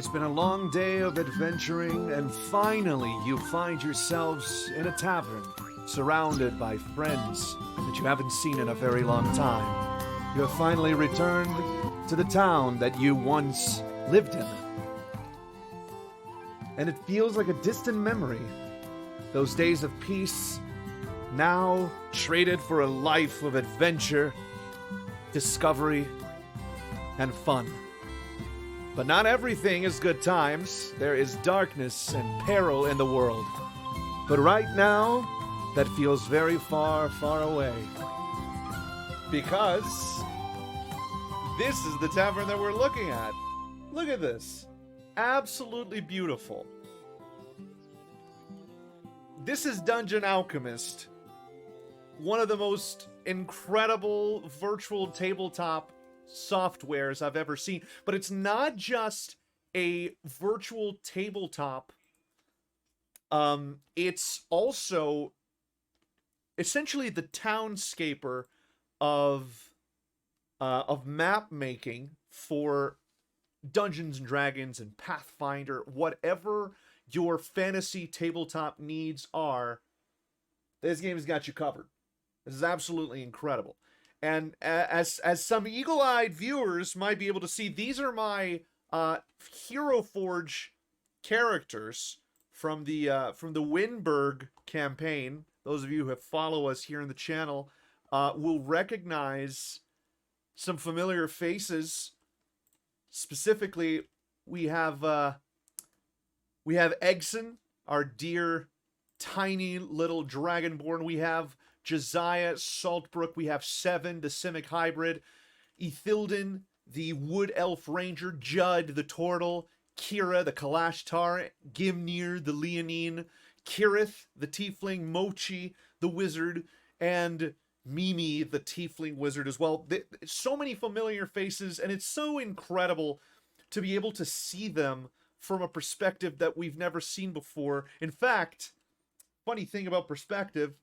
It's been a long day of adventuring, and finally you find yourselves in a tavern, surrounded by friends that you haven't seen in a very long time. You have finally returned to the town that you once lived in. And it feels like a distant memory. Those days of peace, now traded for a life of adventure, discovery, and fun. But not everything is good times. There is darkness and peril in the world. But right now, that feels very far, far away. Because this is the tavern that we're looking at. Look at this. Absolutely beautiful. This is Dungeon Alchemist. One of the most incredible virtual tabletop softwares I've ever seen. But it's not just a virtual tabletop. It's also essentially the townscaper of map making for Dungeons and Dragons and Pathfinder, whatever your fantasy tabletop needs are. This game has got you covered. This is absolutely incredible. And as some eagle-eyed viewers might be able to see, these are my Hero Forge characters from the Winberg campaign. Those of you who have followed us here in the channel will recognize some familiar faces. Specifically, we have Egson, our dear tiny little dragonborn. We have Josiah Saltbrook, we have Seven, the Simic hybrid, Ethilden, the Wood Elf Ranger, Judd, the Turtle, Kira, the Kalashtar, Gimnir, the Leonine, Kirith, the Tiefling, Mochi, the Wizard, and Mimi, the Tiefling Wizard as well. So many familiar faces, and it's so incredible to be able to see them from a perspective that we've never seen before. In fact, funny thing about perspective,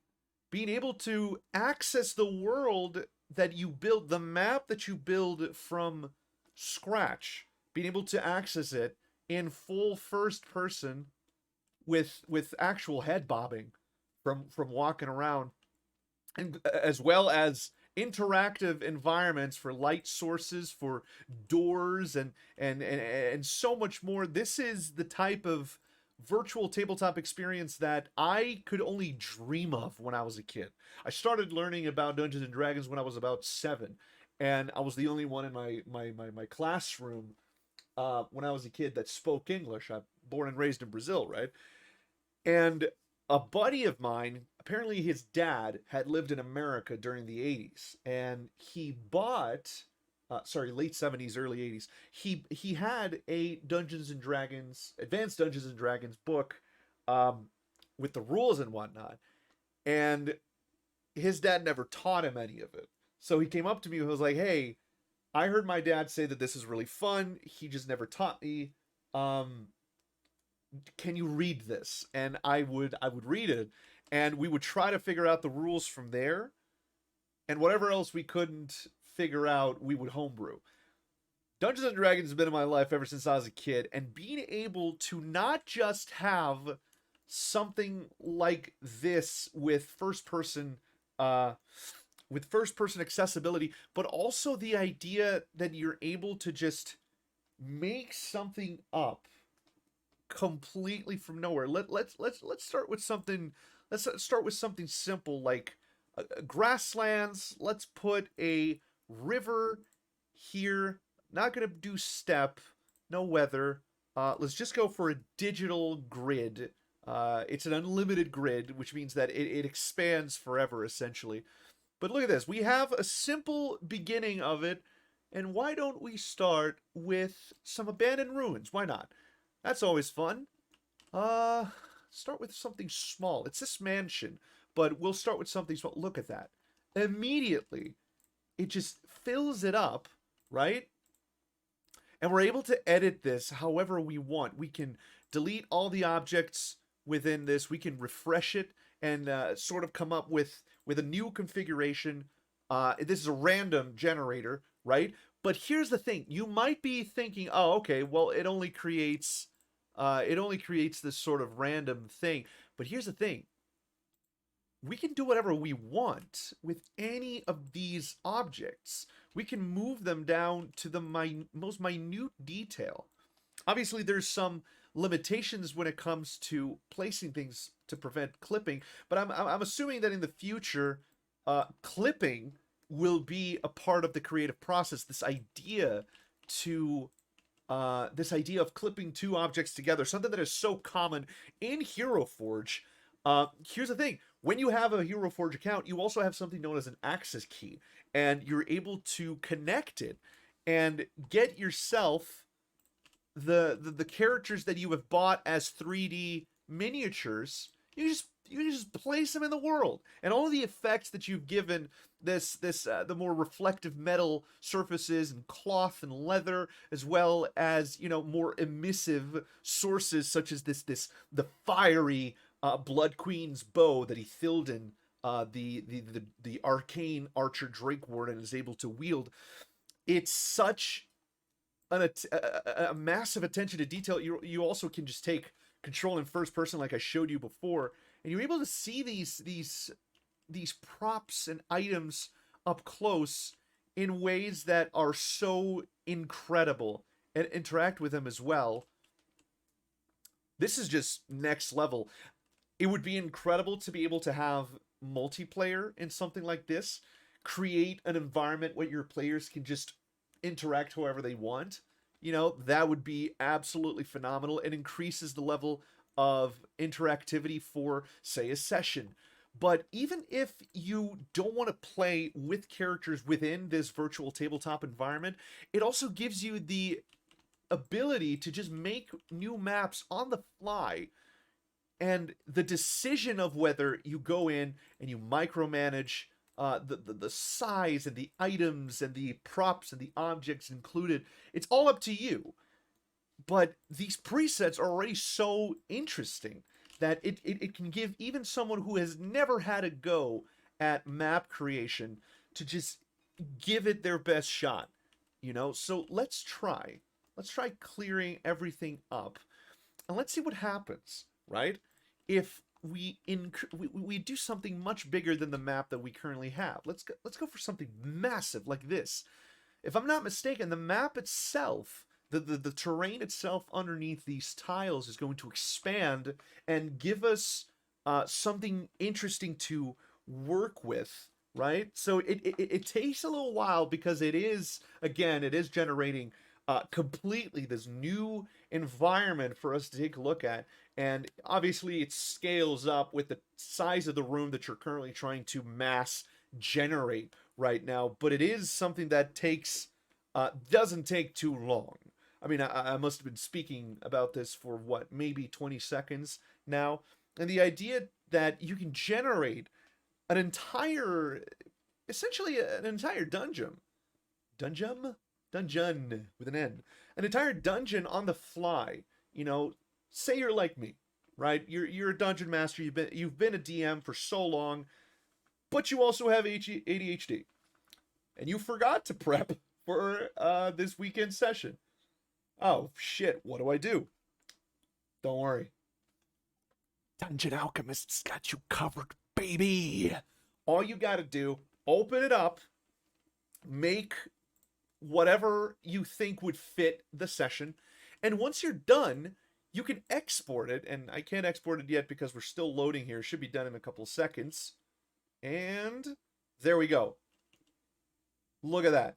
being able to access the world that you build, the map that you build from scratch, being able to access it in full first person with actual head bobbing from walking around, and as well as interactive environments for light sources, for doors, and so much more. This is the type of virtual tabletop experience that I could only dream of when I was a kid. I started learning about Dungeons and Dragons when I was about 7, and I was the only one in my classroom when I was a kid that spoke English. I'm born and raised in Brazil, right? And a buddy of mine, apparently his dad had lived in America during the 80s, and he bought late 70s, early 80s. He had a Dungeons and Dragons, Advanced Dungeons and Dragons book with the rules and whatnot. And his dad never taught him any of it. So he came up to me and was like, "Hey, I heard my dad say that this is really fun. He just never taught me. Can you read this?" And I would read it, and we would try to figure out the rules from there. And whatever else we couldn't figure out, we would homebrew. Dungeons and Dragons has been in my life ever since I was a kid, and being able to not just have something like this with first person accessibility, but also the idea that you're able to just make something up completely from nowhere. Let's start with something. Let's start with something simple like grasslands. Let's put a river here. Not gonna do step, no weather. Let's just go for a digital grid. It's an unlimited grid, which means that it expands forever essentially. But look at this. We have a simple beginning of it, and why don't we start with some abandoned ruins? Why not? That's always fun. Start with something small. It's this mansion, but we'll start with something small. Look at that. Immediately, it just fills it up, right? And we're able to edit this however we want. We can delete all the objects within this. We can refresh it and sort of come up with a new configuration. This is a random generator, right? But here's the thing: you might be thinking, "Oh, okay, well, it only creates this sort of random thing." But here's the thing: we can do whatever we want with any of these objects. We can move them down to the most minute detail. Obviously, there's some limitations when it comes to placing things to prevent clipping, but I'm assuming that in the future, clipping will be a part of the creative process. This idea of clipping two objects together, something that is so common in Hero Forge. Here's the thing: when you have a Hero Forge account, you also have something known as an access key, and you're able to connect it and get yourself the characters that you have bought as 3D miniatures. You just place them in the world, and all the effects that you've given the more reflective metal surfaces and cloth and leather, as well as more emissive sources such as the fiery Blood Queen's bow that Ithilden, the arcane archer Drake Warden, is able to wield. It's such a massive attention to detail. You also can just take control in first person, like I showed you before, and you're able to see these props and items up close in ways that are so incredible, and interact with them as well. This is just next level. It would be incredible to be able to have multiplayer in something like this, create an environment where your players can just interact however they want. That would be absolutely phenomenal. It increases the level of interactivity for, say, a session. But even if you don't want to play with characters within this virtual tabletop environment, it also gives you the ability to just make new maps on the fly. And the decision of whether you go in and you micromanage the size and the items and the props and the objects included, it's all up to you. But these presets are already so interesting that it can give even someone who has never had a go at map creation to just give it their best shot. So let's try clearing everything up, and let's see what happens, right? If we do something much bigger than the map that we currently have. Let's go for something massive like this. If I'm not mistaken, the map itself, the terrain itself underneath these tiles, is going to expand and give us something interesting to work with, right? So it takes a little while, because it is generating completely this new environment for us to take a look at. And obviously it scales up with the size of the room that you're currently trying to mass generate right now. But it is something that doesn't take too long. I mean, I must have been speaking about this for what, maybe 20 seconds now. And the idea that you can generate essentially an entire dungeon with an N, an entire dungeon on the fly. Say you're like me, right? You're a dungeon master. You've been a DM for so long, but you also have ADHD, and you forgot to prep for this weekend session. Oh shit! What do? Don't worry, Dungeon Alchemist's got you covered, baby. All you gotta do, open it up, make whatever you think would fit the session, and once you're done, you can export it. And I can't export it yet because we're still loading here. It should be done in a couple seconds. And there we go. Look at that.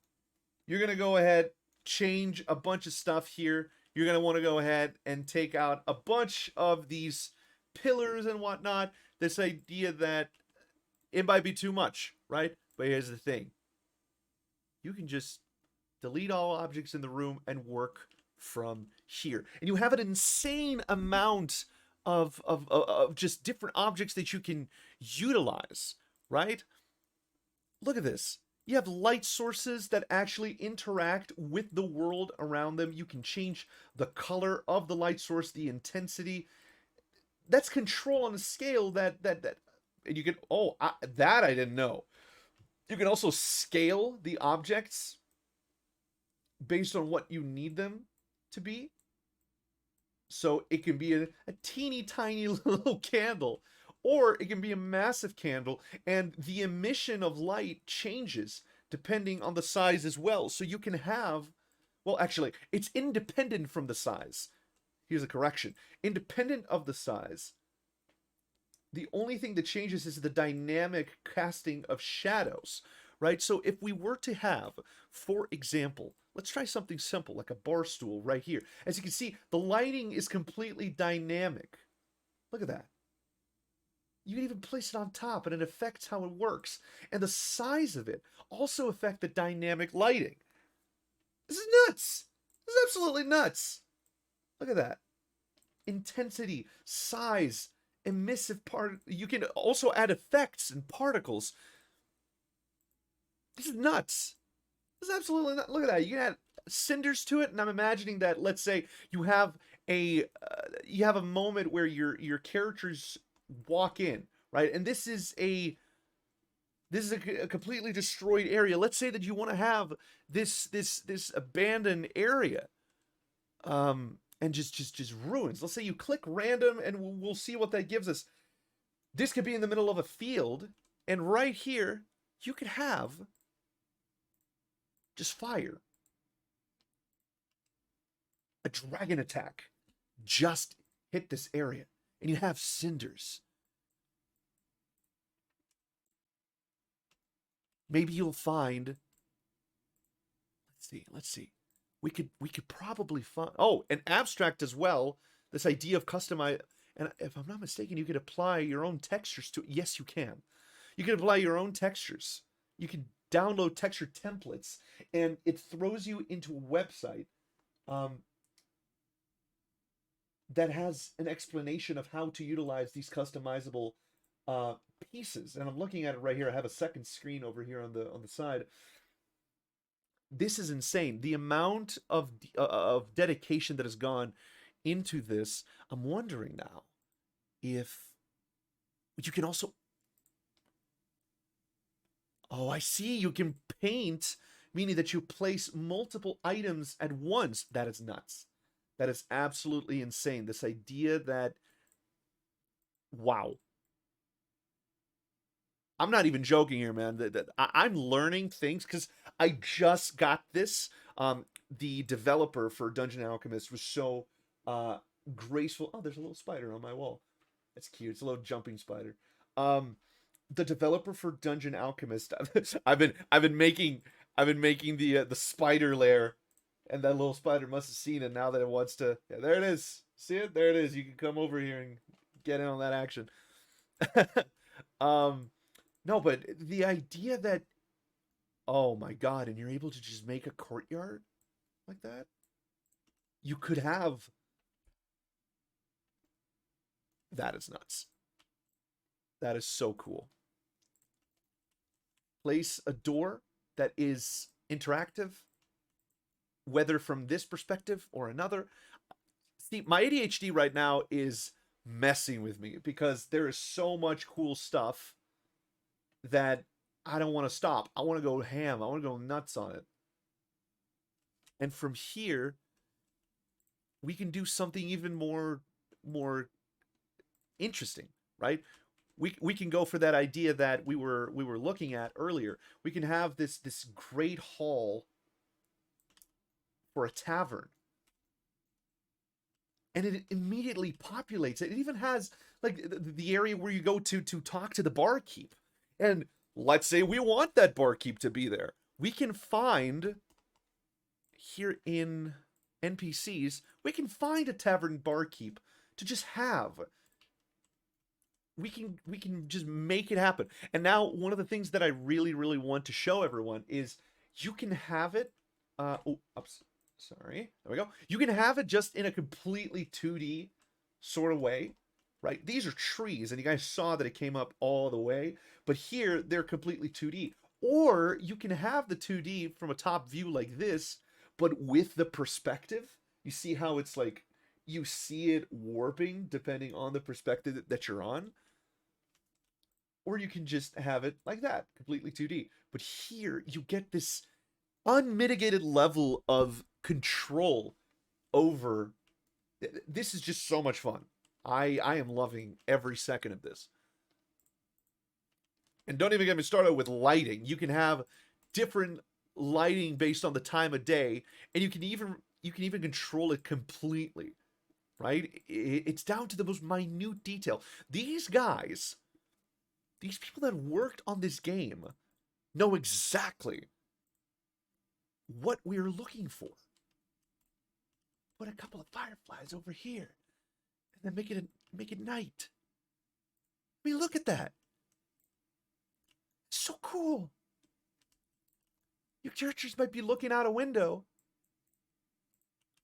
You're going to go ahead, change a bunch of stuff here. You're going to want to go ahead and take out a bunch of these pillars and whatnot. This idea that it might be too much, right? But here's the thing. You can just delete all objects in the room and work from here. And you have an insane amount of just different objects that you can utilize, right? Look at this. You have light sources that actually interact with the world around them. You can change the color of the light source, the intensity. That's control on a scale that and you can, that I didn't know. You can also scale the objects based on what you need them to be. So it can be a teeny tiny little candle, or it can be a massive candle, and the emission of light changes depending on the size as well. So you can have, well, actually, it's independent from the size. Here's a correction. Independent of the size, the only thing that changes is the dynamic casting of shadows, right? So if we were to have, for example, let's try something simple like a bar stool right here. As you can see, the lighting is completely dynamic. Look at that. You can even place it on top and it affects how it works. And the size of it also affect the dynamic lighting. This is nuts. This is absolutely nuts. Look at that. Intensity, size, emissive part. You can also add effects and particles. This is nuts. This is absolutely nuts. Look at that. You can add cinders to it, and I'm imagining that, let's say you have a moment where your characters walk in, right? And this is a completely destroyed area. Let's say that you want to have this abandoned area, and just ruins. Let's say you click random, and we'll see what that gives us. This could be in the middle of a field, and right here you could have just fire. A dragon attack just hit this area, and you have cinders. Maybe you'll find. Let's see. We could probably find. Oh, an abstract as well. This idea of customize. And if I'm not mistaken, you could apply your own textures to it. Yes, you can. You can apply your own textures. You can download texture templates, and it throws you into a website that has an explanation of how to utilize these customizable pieces. And I'm looking at it right here. I have a second screen over here on the side. This is insane. The amount of dedication that has gone into this. I'm wondering now if you can also. Oh, I see. You can paint, meaning that you place multiple items at once. That is nuts. That is absolutely insane. This idea that, wow. I'm not even joking here, man. I'm learning things because I just got this. The developer for Dungeon Alchemist was so graceful. Oh, there's a little spider on my wall. That's cute. It's a little jumping spider. The developer for Dungeon Alchemist. I've been making the spider lair, and that little spider must have seen it now that it wants to. Yeah, there it is. See it? There it is. You can come over here and get in on that action. um, no, but the idea that, oh my God, and you're able to just make a courtyard like that. You could have. That is nuts. That is so cool. Place a door that is interactive, whether from this perspective or another. See, my ADHD right now is messing with me because there is so much cool stuff that I don't want to stop. I want to go ham. I want to go nuts on it. And from here, we can do something even more interesting, right? We can go for that idea that we were looking at earlier. We can have this great hall for a tavern, and it immediately populates it. It even has like the area where you go to talk to the barkeep. And let's say we want that barkeep to be there. We can find here in NPCs, we can find a tavern barkeep to just have. We can just make it happen. And now one of the things that I really want to show everyone is you can have it oops, sorry. There we go. You can have it just in a completely 2D sort of way, right? These are trees, and you guys saw that it came up all the way, but here they're completely 2D. Or you can have the 2D from a top view like this, but with the perspective. You see how it's like you see it warping depending on the perspective that you're on. Or you can just have it like that, completely 2D. But here you get this unmitigated level of control over. This is just so much fun. I am loving every second of this. And don't even get me started with lighting. You can have different lighting based on the time of day, and you can even control it completely, right? It's down to the most minute detail. These guys, these people that worked on this game, know exactly what we're looking for. Put a couple of fireflies over here, and then make it night. I mean, look at that. It's so cool. Your characters might be looking out a window,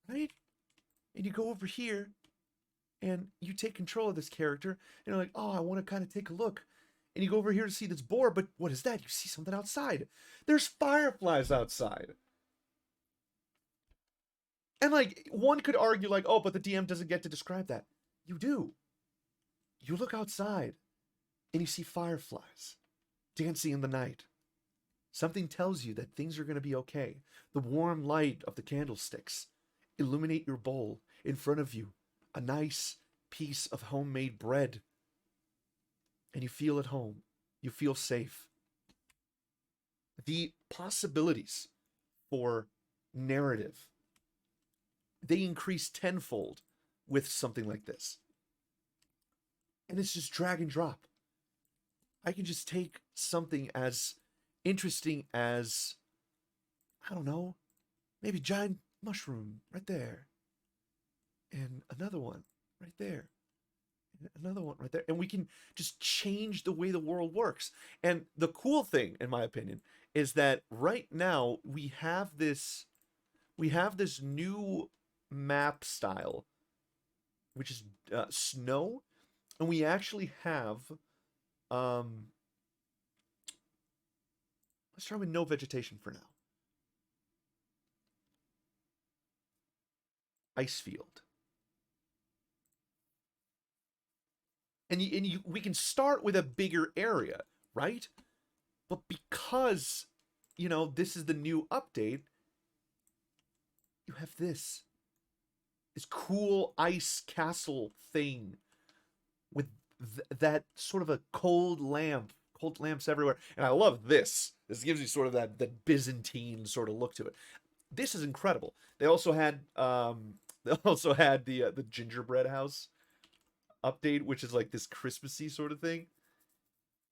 right? And you go over here, and you take control of this character, and you're like, oh, I want to kind of take a look. And you go over here to see this boar, but what is that? You see something outside. There's fireflies outside. And like, one could argue like, oh, but the DM doesn't get to describe that. You do. You look outside, and you see fireflies dancing in the night. Something tells you that things are going to be okay. The warm light of the candlesticks illuminate your bowl. In front of you, a nice piece of homemade bread. And you feel at home. You feel safe. The possibilities for narrative, they increase tenfold with something like this. And it's just drag and drop. I can just take something as interesting as, I don't know, maybe giant mushroom right there. And another one right there. And another one right there. And we can just change the way the world works. And the cool thing, in my opinion, is that right now we have this new map style, which is snow, and we actually have let's try with no vegetation for now. Ice field. And we can start with a bigger area, right? But because, this is the new update, you have this cool ice castle thing with that sort of a cold lamps everywhere. And I love this. This gives you sort of that Byzantine sort of look to it. This is incredible. They also had the gingerbread house update, which is like this Christmassy sort of thing.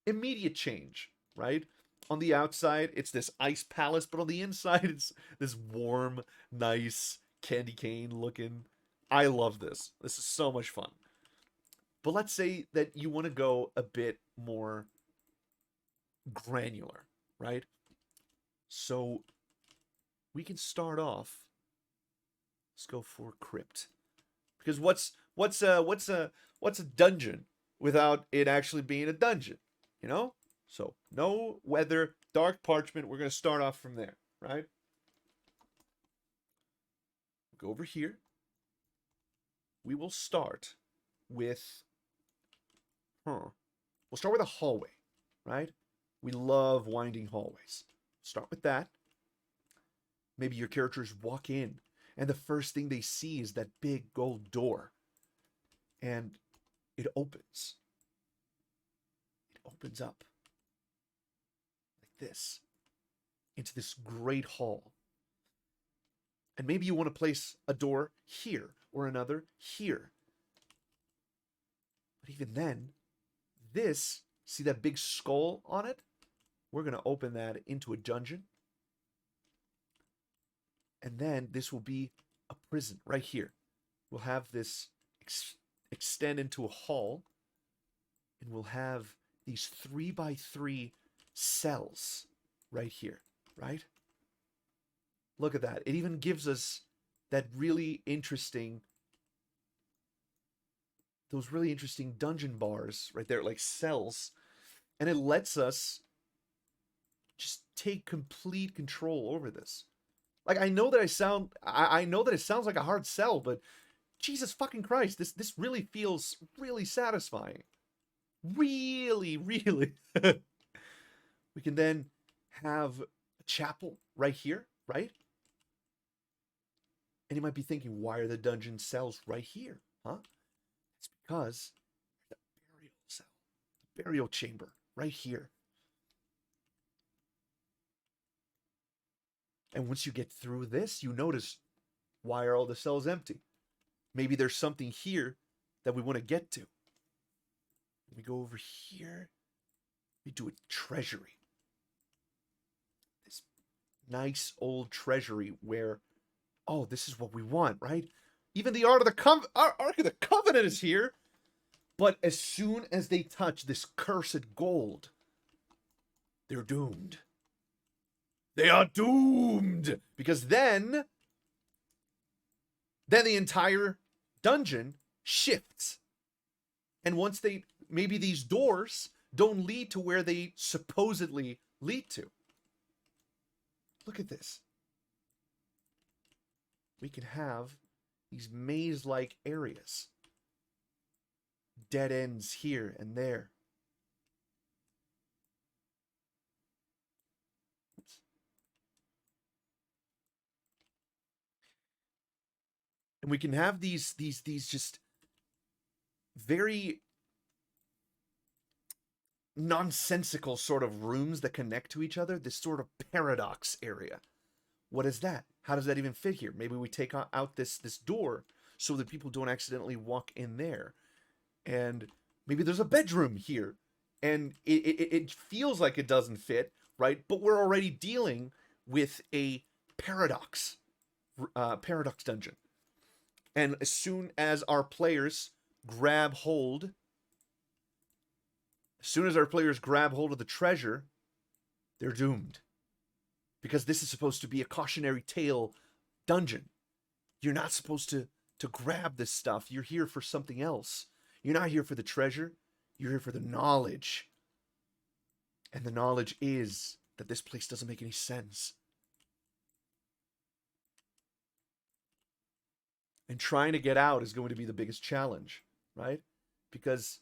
Immediate change, right? On the outside, it's this ice palace, but on the inside, it's this warm, nice candy cane looking. I love this. This is so much fun. But let's say that you want to go a bit more granular, right? So we can start off. Let's go for crypt, because what's a dungeon without it actually being a dungeon, you know? So no weather, dark parchment. We're gonna start off from there, right? Go over here. We will start with, we'll start with a hallway, right? We love winding hallways. Start with that. Maybe your characters walk in, and the first thing they see is that big gold door. And it opens. It opens up like this into this great hall. And maybe you want to place a door here or another here. But even then, this, see that big skull on it? We're going to open that into a dungeon. And then this will be a prison right here. We'll have this extend into a hall. And we'll have these 3x3 cells right here, right? Look at that. It even gives us that really interesting, those really interesting dungeon bars right there, like cells. And it lets us just take complete control over this. Like, I know that I know that it sounds like a hard sell, but Jesus fucking Christ, this really feels really satisfying. Really, really. We can then have a chapel right here, right? And you might be thinking, why are the dungeon cells right here? Huh? It's because the burial cell, the burial chamber, right here. And once you get through this, you notice, why are all the cells empty? Maybe there's something here that we want to get to. We go over here. We do a treasury. This nice old treasury where, oh, this is what we want, right? Even the Ark of the Covenant is here. But as soon as they touch this cursed gold, they're doomed. They are doomed! Because then the entire dungeon shifts. And once maybe these doors don't lead to where they supposedly lead to. Look at this. We can have these maze-like areas. Dead ends here and there. Oops. And we can have these just very nonsensical sort of rooms that connect to each other. This sort of paradox area. What is that? How does that even fit here? Maybe we take out this door so that people don't accidentally walk in there. And maybe there's a bedroom here. And it feels like it doesn't fit, right? But we're already dealing with a paradox dungeon. And as soon as our players grab hold of the treasure, they're doomed. Because this is supposed to be a cautionary tale dungeon. You're not supposed to grab this stuff. You're here for something else. You're not here for the treasure. You're here for the knowledge. And the knowledge is that this place doesn't make any sense. And trying to get out is going to be the biggest challenge, right? Because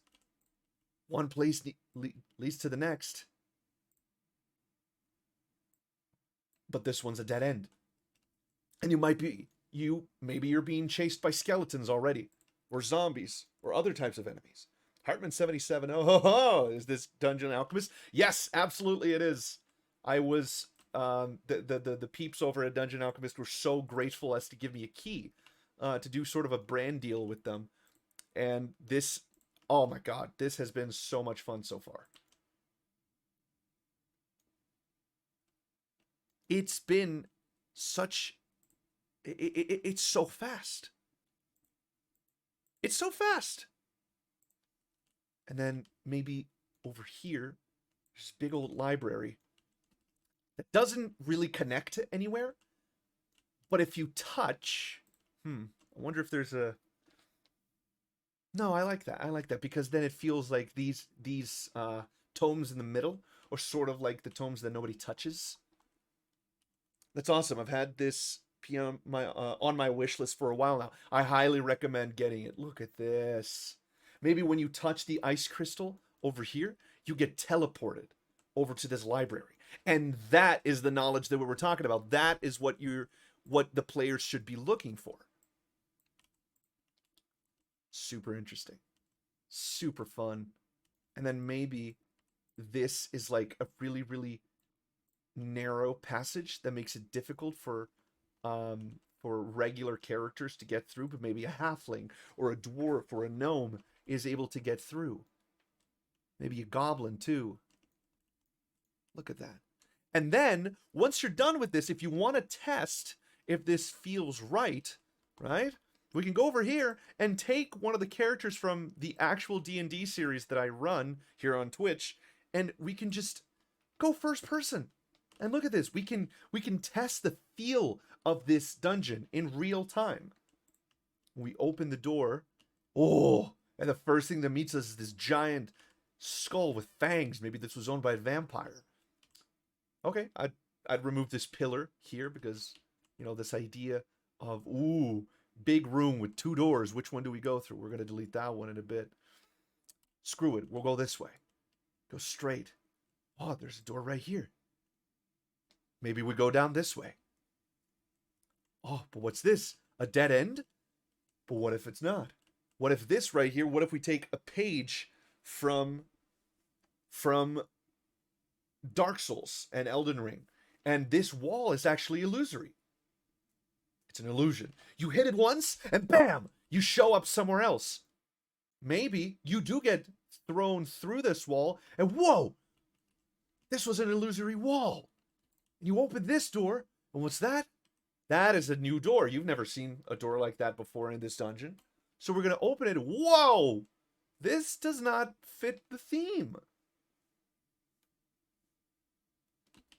one place leads to the next. But this one's a dead end. And maybe you're being chased by skeletons already, or zombies, or other types of enemies. Hartman77, oh ho ho, is this Dungeon Alchemist? Yes, absolutely it is. I was, the peeps over at Dungeon Alchemist were so grateful as to give me a key to do sort of a brand deal with them. And this, oh my god, this has been so much fun so far. It's been such... It's so fast. It's so fast. And then maybe over here, there's this big old library that doesn't really connect to anywhere. But if you touch... I wonder if there's a... No, I like that. I like that because then it feels like these tomes in the middle are sort of like the tomes that nobody touches. That's awesome. I've had this on my wish list for a while now. I highly recommend getting it. Look at this. Maybe when you touch the ice crystal over here, you get teleported over to this library. And that is the knowledge that we were talking about. That is what the players should be looking for. Super interesting. Super fun. And then maybe this is like a really, really narrow passage that makes it difficult for regular characters to get through, but maybe a halfling or a dwarf or a gnome is able to get through. Maybe a goblin too. Look at that. And then once you're done with this, if you want to test if this feels right, we can go over here and take one of the characters from the actual D&D series that I run here on Twitch, and we can just go first person. And look at this. We can test the feel of this dungeon in real time. We open the door. Oh, and the first thing that meets us is this giant skull with fangs. Maybe this was owned by a vampire. Okay, I'd remove this pillar here because, you know, this idea of, ooh, big room with 2 doors. Which one do we go through? We're going to delete that one in a bit. Screw it. We'll go this way. Go straight. Oh, there's a door right here. Maybe we go down this way. Oh, but what's this? A dead end? But what if it's not? What if this right here, what if we take a page from Dark Souls and Elden Ring, and this wall is actually illusory? It's an illusion. You hit it once, and bam! You show up somewhere else. Maybe you do get thrown through this wall, and whoa! This was an illusory wall. And you open this door, and what's that? That is a new door. You've never seen a door like that before in this dungeon. So we're going to open it. Whoa! This does not fit the theme.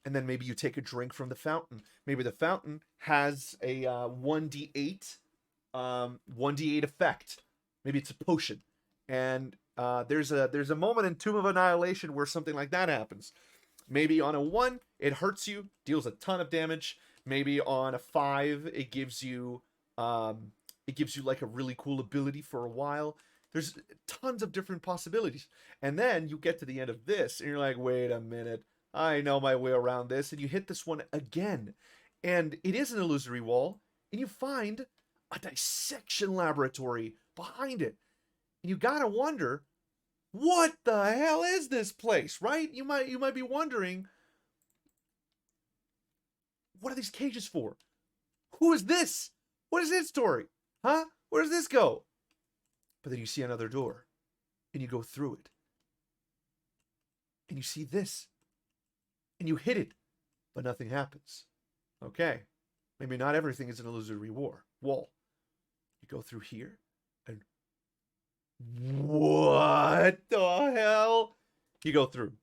And then maybe you take a drink from the fountain. Maybe the fountain has a 1d8 effect. Maybe it's a potion. And there's a moment in Tomb of Annihilation where something like that happens. Maybe on a 1, it hurts you, deals a ton of damage. Maybe on a 5, it gives you like a really cool ability for a while. There's tons of different possibilities. And then you get to the end of this, and you're like, wait a minute, I know my way around this. And you hit this one again. And it is an illusory wall, and you find a dissection laboratory behind it. And you gotta wonder, what the hell is this place, right? You might be wondering, what are these cages for? Who is this? What is this story? Huh? Where does this go? But then you see another door, and you go through it. And you see this. And you hit it, but nothing happens. Okay. Maybe not everything is an illusory wall. You go through here, and what the hell? You go through.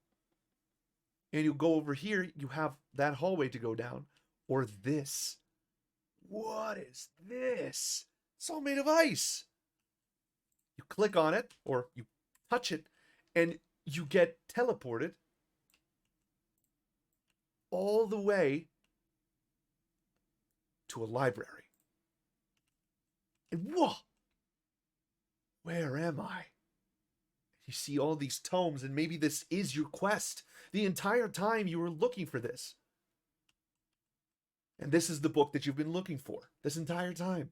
And you go over here, you have that hallway to go down. Or this. What is this? It's all made of ice. You click on it, or you touch it, and you get teleported all the way to a library. And whoa! Where am I? You see all these tomes, and maybe this is your quest. The entire time you were looking for this. And this is the book that you've been looking for this entire time.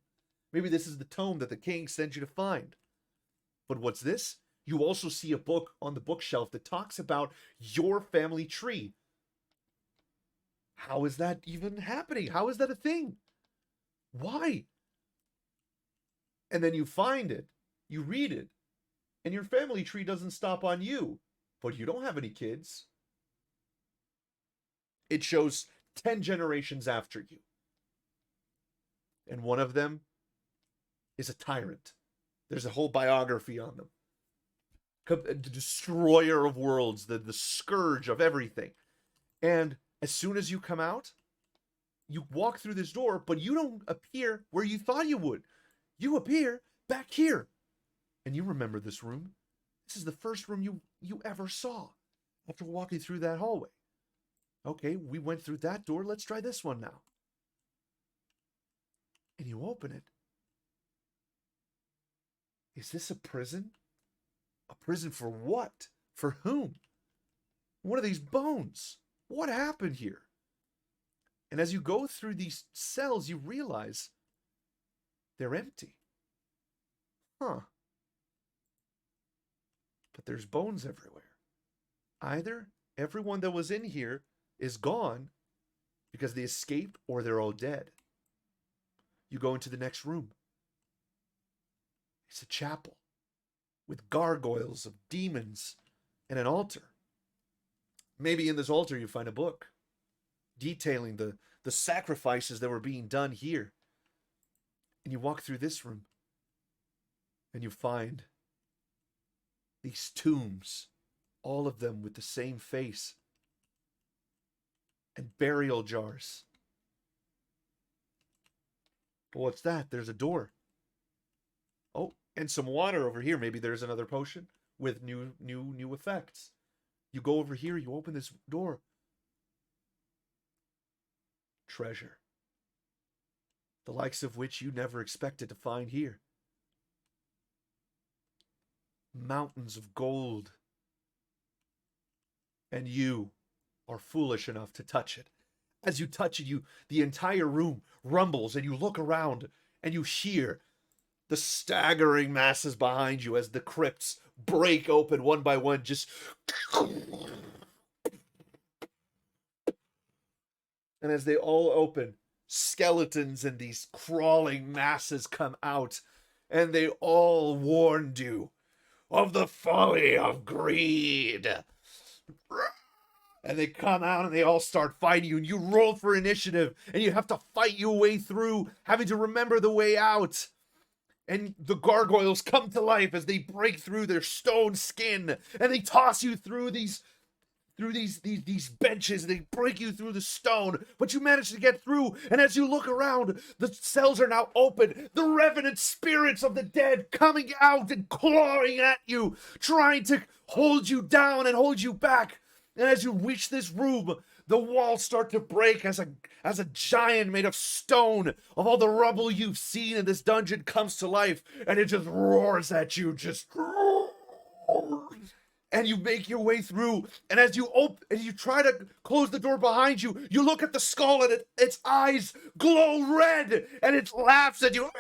Maybe this is the tome that the king sent you to find. But what's this? You also see a book on the bookshelf that talks about your family tree. How is that even happening? How is that a thing? Why? And then you find it, you read it, and your family tree doesn't stop on you, but you don't have any kids. It shows 10 generations after you. And one of them is a tyrant. There's a whole biography on them. The destroyer of worlds, the scourge of everything. And as soon as you come out, you walk through this door, but you don't appear where you thought you would. You appear back here. And you remember this room. This is the first room you ever saw after walking through that hallway. Okay, we went through that door. Let's try this one now. And you open it. Is this a prison? A prison for what? For whom? What are these bones? What happened here? And as you go through these cells, you realize they're empty. Huh. But there's bones everywhere. Either everyone that was in here is gone because they escaped, or they're all dead. You go into the next room. It's a chapel with gargoyles of demons and an altar. Maybe in this altar you find a book detailing the sacrifices that were being done here. And you walk through this room and you find these tombs, all of them with the same face, and burial jars. But what's that? There's a door. Oh, and some water over here. Maybe there's another potion with new effects. You go over here, you open this door. Treasure. The likes of which you never expected to find here. Mountains of gold. And you are foolish enough to touch it. As you touch it, the entire room rumbles, and you look around and you hear the staggering masses behind you as the crypts break open one by one, just and as they all open, skeletons and these crawling masses come out, and they all warned you of the folly of greed. And they come out and they all start fighting you, and you roll for initiative, and you have to fight your way through, having to remember the way out. And the gargoyles come to life as they break through their stone skin, and they toss you through these benches. They break you through the stone, but you manage to get through. And as you look around, the cells are now open. The revenant spirits of the dead coming out and clawing at you, trying to hold you down and hold you back. And as you reach this room, the walls start to break as a giant made of stone of all the rubble you've seen in this dungeon comes to life, and it just roars at you, and you make your way through. And as you try to close the door behind you, you look at the skull, and its eyes glow red, and it laughs at you.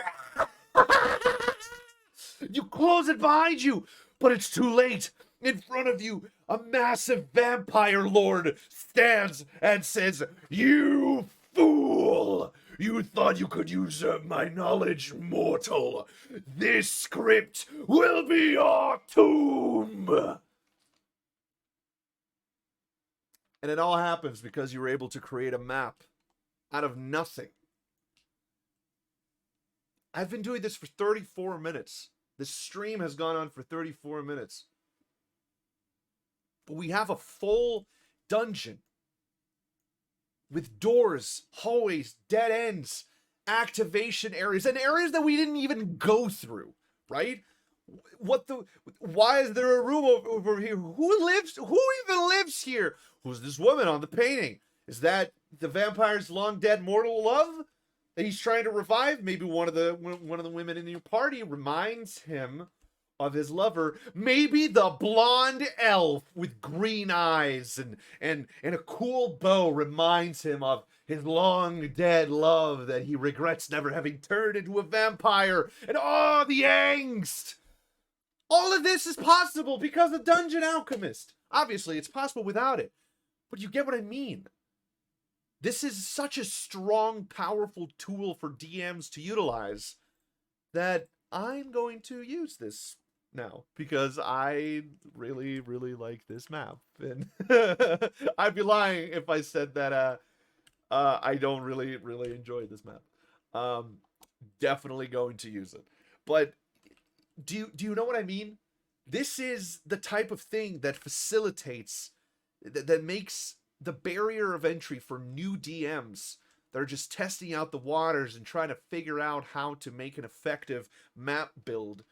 You close it behind you, but it's too late. In front of you, a massive vampire lord stands and says, "You fool! You thought you could usurp my knowledge, mortal. This script will be your tomb!" And it all happens because you were able to create a map out of nothing. I've been doing this for 34 minutes. This stream has gone on for 34 minutes. But we have a full dungeon with doors, hallways, dead ends, activation areas, and areas that we didn't even go through, right? Why is there a room over here? Who even lives here? Who's this woman on the painting? Is that the vampire's long dead mortal love that he's trying to revive? Maybe one of the women in your party reminds him of his lover. Maybe the blonde elf with green eyes and a cool bow reminds him of his long dead love that he regrets never having turned into a vampire. And the angst! All of this is possible because of Dungeon Alchemist. Obviously, it's possible without it. But you get what I mean. This is such a strong, powerful tool for DMs to utilize that I'm going to use this now because I really, really like this map. And I'd be lying if I said that I don't really, really enjoy this map. Definitely going to use it. But do you know what I mean? This is the type of thing that facilitates, that makes the barrier of entry for new DMs that are just testing out the waters and trying to figure out how to make an effective map build.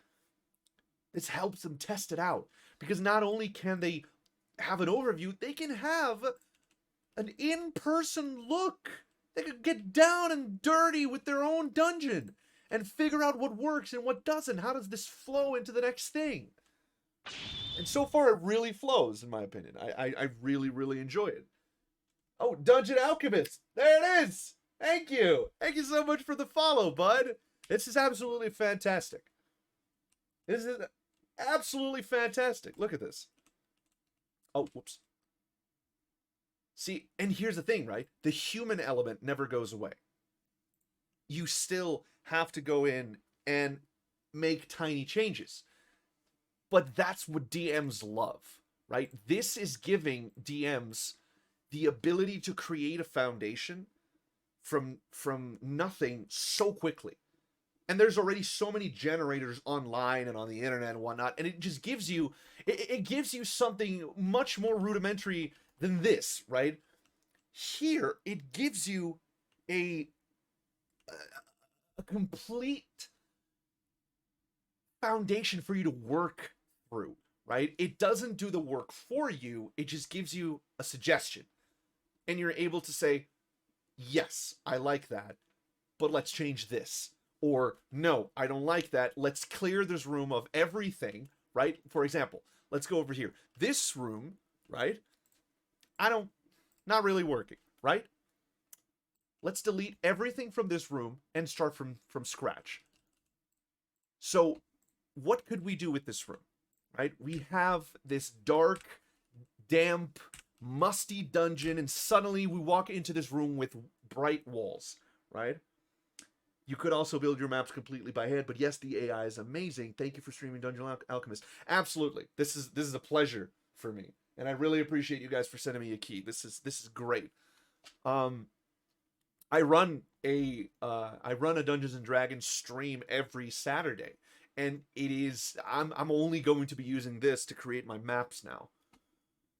This helps them test it out, because not only can they have an overview, they can have an in-person look. They can get down and dirty with their own dungeon and figure out what works and what doesn't. How does this flow into the next thing? And so far, it really flows, in my opinion. I really, really enjoy it. Oh, Dungeon Alchemist. There it is. Thank you. Thank you so much for the follow, bud. This is absolutely fantastic. This is absolutely fantastic. Look at this. Oh, whoops. See, and here's the thing, right? The human element never goes away. You still have to go in and make tiny changes. But that's what DMs love, right? This is giving DMs the ability to create a foundation from nothing so quickly. And there's already so many generators online and on the internet and whatnot, and it just gives you, it gives you something much more rudimentary than this, right? Here, it gives you a complete foundation for you to work through, right? It doesn't do the work for you, it just gives you a suggestion. And you're able to say, yes, I like that, but let's change this. Or, no, I don't like that. Let's clear this room of everything, right? For example, let's go over here. This room, right? Not really working, right? Let's delete everything from this room and start from scratch. So, what could we do with this room? Right? We have this dark, damp, musty dungeon, and suddenly we walk into this room with bright walls, right? You could also build your maps completely by hand, but yes, the AI is amazing. Thank you for streaming Dungeon Alchemist. Absolutely, this is a pleasure for me, and I really appreciate you guys for sending me a key. This is great. Um, I run a Dungeons and Dragons stream every Saturday, and I'm only going to be using this to create my maps now.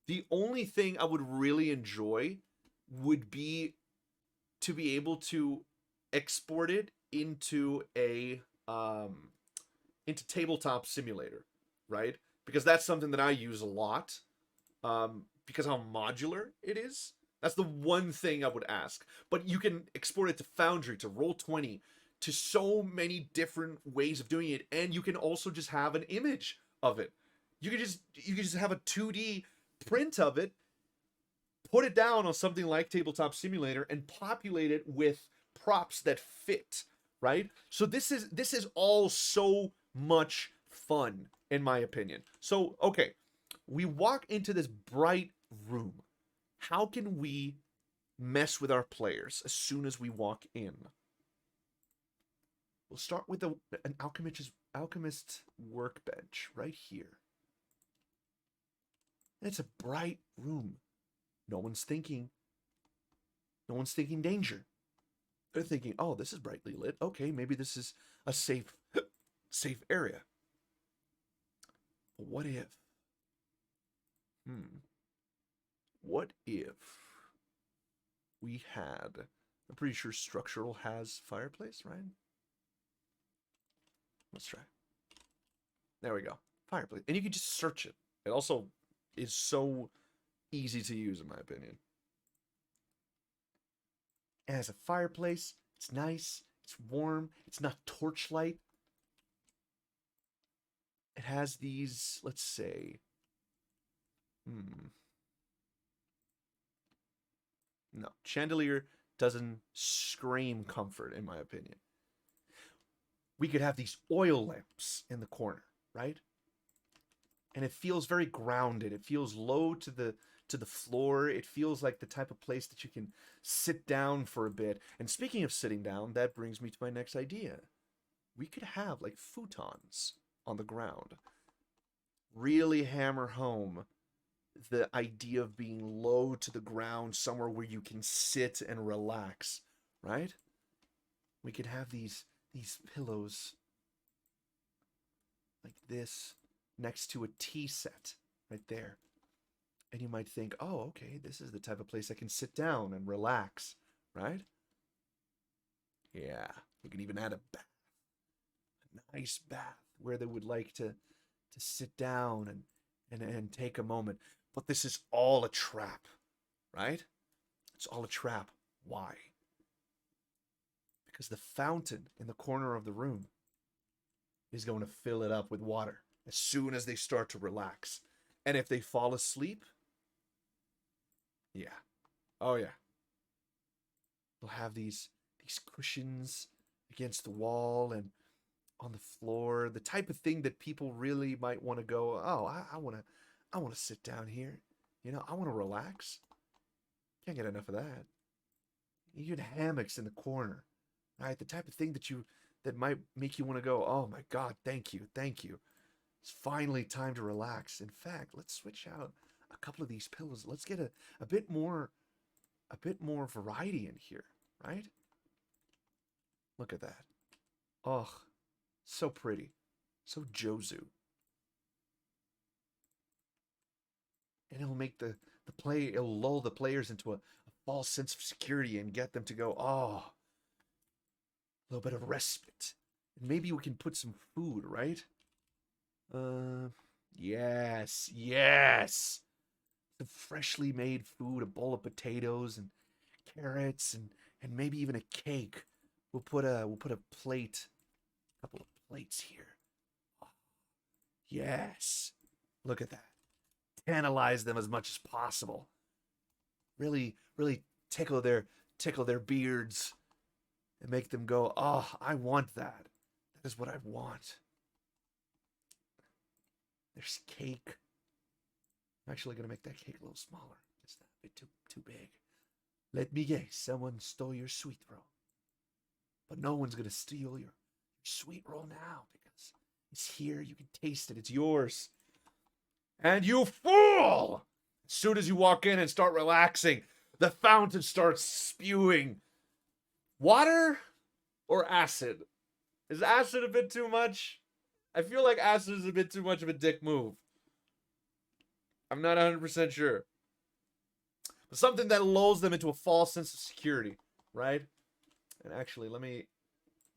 The only thing I would really enjoy would be to be able to export it into tabletop simulator, right? Because that's something that I use a lot. Because how modular it is. That's the one thing I would ask. But you can export it to Foundry, to Roll20, to so many different ways of doing it, and you can also just have an image of it. You can just have a 2D print of it, put it down on something like Tabletop Simulator, and populate it with props that fit, right? So this is all so much fun, in my opinion. So okay, we walk into this bright room. How can we mess with our players as soon as we walk in? We'll start with an alchemist workbench right here. It's a bright room. No one's thinking. No one's thinking danger. They're thinking, oh, this is brightly lit. Okay, maybe this is a safe area. But what if? What if we had? I'm pretty sure structural has fireplace, right? Let's try. There we go. Fireplace. And you can just search it. It also is so easy to use, in my opinion. It has a fireplace. It's nice. It's warm. It's not torchlight. It has these, let's say, no, chandelier doesn't scream comfort, in my opinion. We could have these oil lamps in the corner, right? And it feels very grounded. It feels low to the floor. It feels like the type of place that you can sit down for a bit. And speaking of sitting down, that brings me to my next idea. We could have like futons on the ground. Really hammer home the idea of being low to the ground, somewhere where you can sit and relax, right? We could have these pillows like this next to a tea set right there. And you might think, oh, okay, this is the type of place I can sit down and relax, right? Yeah, we could even add a bath, a nice bath where they would like to sit down and take a moment. But this is all a trap, right? It's all a trap. Why? Because the fountain in the corner of the room is going to fill it up with water as soon as they start to relax. And if they fall asleep, yeah. Oh yeah. They'll have these cushions against the wall and on the floor, the type of thing that people really might want to go, "Oh, I want to sit down here. I want to relax." Can't get enough of that. You get hammocks in the corner, right? The type of thing that might make you want to go, "Oh my God, thank you, thank you. It's finally time to relax." In fact, let's switch out a couple of these pillows. Let's get a bit more variety in here, right? Look at that. Oh, so pretty, so Jozu, and it'll make it'll lull the players into a false sense of security and get them to go, oh, a little bit of respite. And maybe we can put some food, right? Yes, yes. The freshly made food, a bowl of potatoes and carrots and maybe even a cake. We'll put a plate, a couple of plates here. Oh, yes. Look at that. Tantalize them as much as possible. Really, really tickle tickle their beards and make them go, oh, I want that. That is what I want. There's cake. I'm actually going to make that cake a little smaller. It's not a bit too big. Let me guess, someone stole your sweet roll. But no one's going to steal your sweet roll now because it's here. You can taste it. It's yours. And you fool! As soon as you walk in and start relaxing, the fountain starts spewing water or acid. Is acid a bit too much? I feel like acid is a bit too much of a dick move. I'm not 100% sure. But something that lulls them into a false sense of security, right? And actually, let me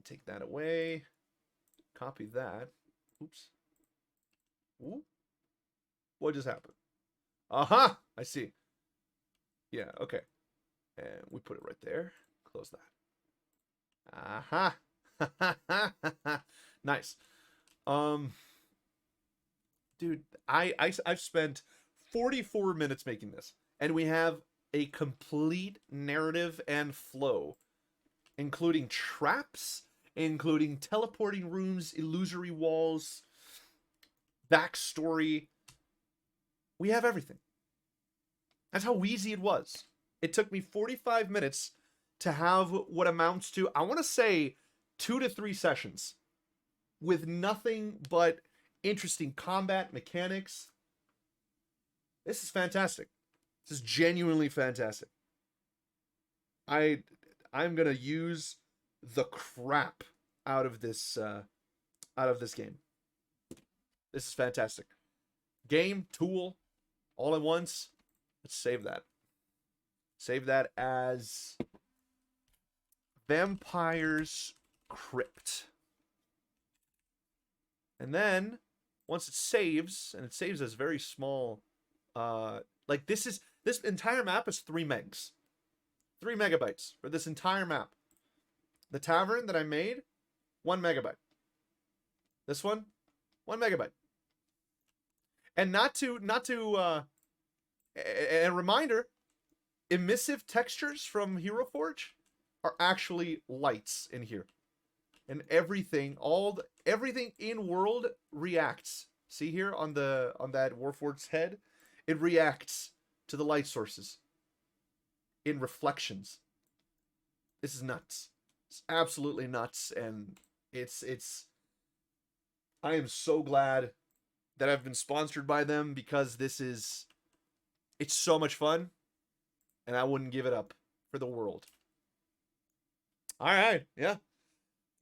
take that away. Copy that. Oops. Ooh. What just happened? Aha! I see. Yeah, okay. And we put it right there. Close that. Aha! Nice. Dude, I've spent 44 minutes making this, and we have a complete narrative and flow, including traps, including teleporting rooms, illusory walls, backstory. We have everything. That's how easy it was. It took me 45 minutes to have what amounts to, I want to say, 2 to 3 sessions with nothing but interesting combat mechanics. This is fantastic. This is genuinely fantastic. I'm gonna use the crap out of this game. This is fantastic. Game, tool, all at once. Let's save that. Save that as Vampire's Crypt. And then once it saves, and it saves as very small, like this entire map is 3 megs. 3 megabytes for this entire map. The tavern that I made, 1 megabyte. This one, 1 megabyte. And a reminder, emissive textures from Hero Forge are actually lights in here. And everything in world reacts. See here on that Warforged's head? It reacts to the light sources in reflections. This is nuts. It's absolutely nuts, and it's I am so glad that I've been sponsored by them, because it's so much fun, and I wouldn't give it up for the world. All right, yeah.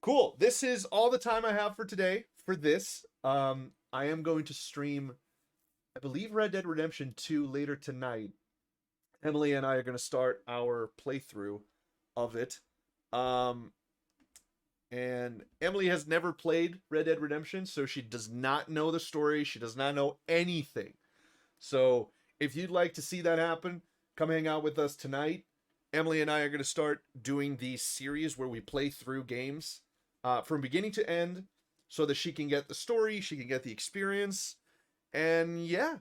Cool. This is all the time I have for today for this. I am going to stream, I believe, Red Dead Redemption 2 later tonight. Emily and I are going to start our playthrough of it. And Emily has never played Red Dead Redemption, so she does not know the story. She does not know anything. So if you'd like to see that happen, come hang out with us tonight. Emily and I are going to start doing the series where we play through games from beginning to end, so that she can get the story, she can get the experience, and yeah.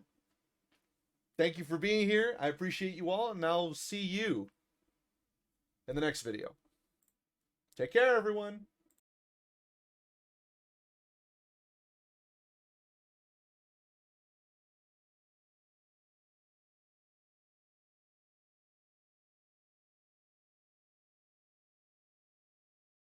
Thank you for being here. I appreciate you all, and I'll see you in the next video. Take care, everyone.